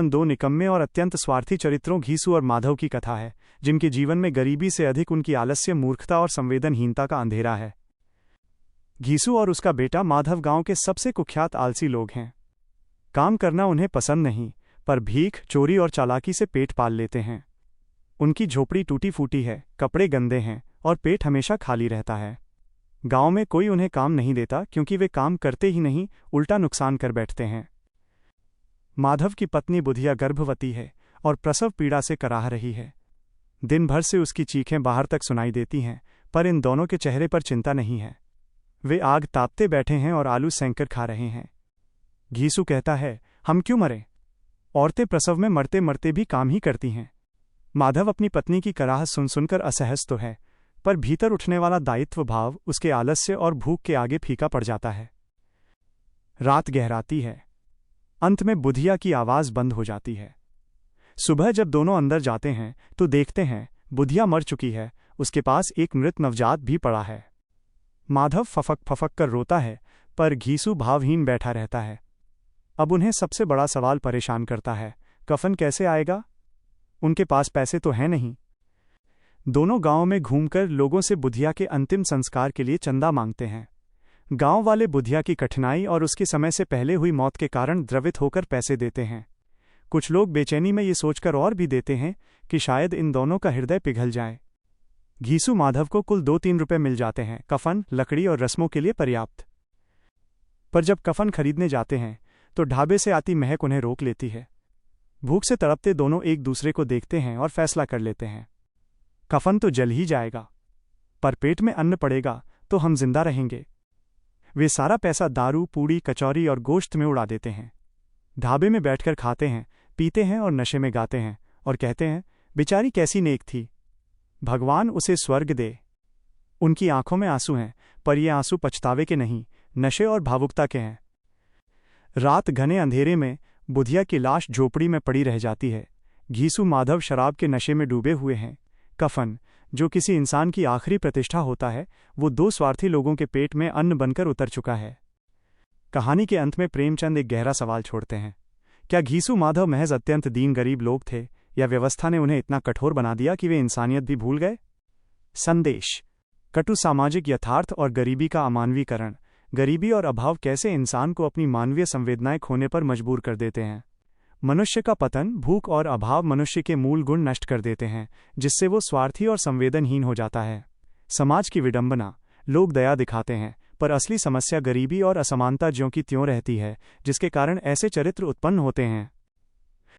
दो निकम्मे और अत्यंत स्वार्थी चरित्रों घीसू और माधव की कथा है, जिनके जीवन में गरीबी से अधिक उनकी आलस्य, मूर्खता और संवेदनहीनता का अंधेरा है। घीसू और उसका बेटा माधव गांव के सबसे कुख्यात आलसी लोग हैं। काम करना उन्हें पसंद नहीं, पर भीख, चोरी और चालाकी से पेट पाल लेते हैं। उनकी झोपड़ी टूटी फूटी है, कपड़े गंदे हैं और पेट हमेशा खाली रहता है। गांव में कोई उन्हें काम नहीं देता, क्योंकि वे काम करते ही नहीं, उल्टा नुकसान कर बैठते हैं। माधव की पत्नी बुधिया गर्भवती है और प्रसव पीड़ा से कराह रही है। दिन भर से उसकी चीखें बाहर तक सुनाई देती हैं, पर इन दोनों के चेहरे पर चिंता नहीं है। वे आग तापते बैठे हैं और आलू सेंकर खा रहे हैं। घीसू कहता है, हम क्यों मरें? औरतें प्रसव में मरते मरते भी काम ही करती हैं। माधव अपनी पत्नी की कराह सुन सुनकर असहज तो है, पर भीतर उठने वाला दायित्व भाव उसके आलस्य और भूख के आगे फीका पड़ जाता है। रात गहराती है। अंत में बुधिया की आवाज बंद हो जाती है। सुबह जब दोनों अंदर जाते हैं तो देखते हैं बुधिया मर चुकी है, उसके पास एक मृत नवजात भी पड़ा है। माधव फफक फफक कर रोता है, पर घीसू भावहीन बैठा रहता है। अब उन्हें सबसे बड़ा सवाल परेशान करता है, कफन कैसे आएगा? उनके पास पैसे तो हैं नहीं। दोनों गांव में घूमकर लोगों से बुधिया के अंतिम संस्कार के लिए चंदा मांगते हैं। गांव वाले बुधिया की कठिनाई और उसके समय से पहले हुई मौत के कारण द्रवित होकर पैसे देते हैं। कुछ लोग बेचैनी में ये सोचकर और भी देते हैं कि शायद इन दोनों का हृदय पिघल जाए। घीसू माधव को कुल 2-3 रुपए मिल जाते हैं, कफन, लकड़ी और रस्मों के लिए पर्याप्त। पर जब कफन खरीदने जाते हैं तो ढाबे से आती महक उन्हें रोक लेती है। भूख से तड़पते दोनों एक दूसरे को देखते हैं और फैसला कर लेते हैं, कफन तो जल ही जाएगा, पर पेट में अन्न पड़ेगा तो हम जिंदा रहेंगे। वे सारा पैसा दारू, पूड़ी, कचौरी और गोश्त में उड़ा देते हैं। ढाबे में बैठकर खाते हैं, पीते हैं और नशे में गाते हैं और कहते हैं, बेचारी कैसी नेक थी, भगवान उसे स्वर्ग दे। उनकी आंखों में आंसू हैं, पर ये आंसू पछतावे के नहीं, नशे और भावुकता के हैं। रात घने अंधेरे में बुधिया की लाश झोपड़ी में पड़ी रह जाती है। घीसू माधव शराब के नशे में डूबे हुए हैं। कफन, जो किसी इंसान की आखिरी प्रतिष्ठा होता है, वो 2 स्वार्थी लोगों के पेट में अन्न बनकर उतर चुका है। कहानी के अंत में प्रेमचंद एक गहरा सवाल छोड़ते हैं, क्या घीसू माधव महज अत्यंत दीन गरीब लोग थे, या व्यवस्था ने उन्हें इतना कठोर बना दिया कि वे इंसानियत भी भूल गए? संदेश: कटु सामाजिक यथार्थ और गरीबी का अमानवीकरण। गरीबी और अभाव कैसे इंसान को अपनी मानवीय संवेदनाएं खोने पर मजबूर कर देते हैं। मनुष्य का पतन, भूख और अभाव मनुष्य के मूल गुण नष्ट कर देते हैं, जिससे वो स्वार्थी और संवेदनहीन हो जाता है। समाज की विडंबना: लोग दया दिखाते हैं, पर असली समस्या गरीबी और असमानता ज्यों की त्यों रहती है, जिसके कारण ऐसे चरित्र उत्पन्न होते हैं।